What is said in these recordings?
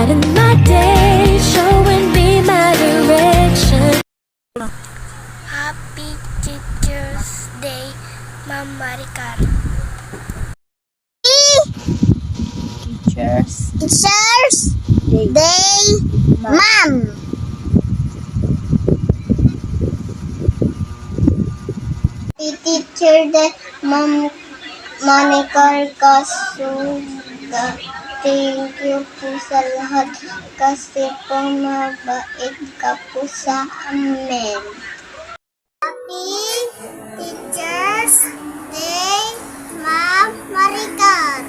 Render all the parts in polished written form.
guiding my day, showing me my direction. Happy Teacher's Day, Ma'am Maricar. Teacher's Day, Ma'am. Happy Teacher Day, Ma'am Maricar Kasuga. Thank you po sa lahat kasi po mabait ka po sa amin. Happy Teacher's Day, Ma'am Maricar.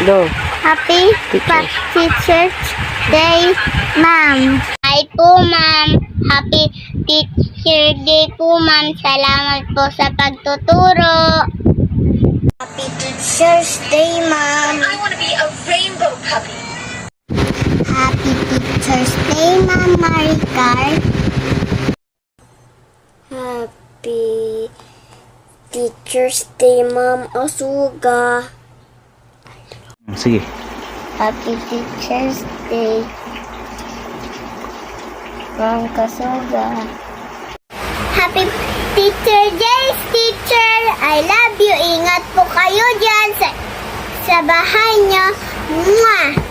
Go. Happy Teacher's Day, Ma'am. Hi po, Ma'am. Happy Teacher Day po, Ma'am. Salamat po sa pagtuturo. Happy Teacher's Day, Ma'am. I want to be a rainbow puppy. Happy Teacher's Day, Ma'am Maricar. Happy Teacher's Day, Ma'am Asuga. Sige. Happy Teacher's Day, Ma'am Kasuga. Happy Teacher Day, Teacher! I love you. Ingat po kayo dyan sa bahay niyo. Mwah!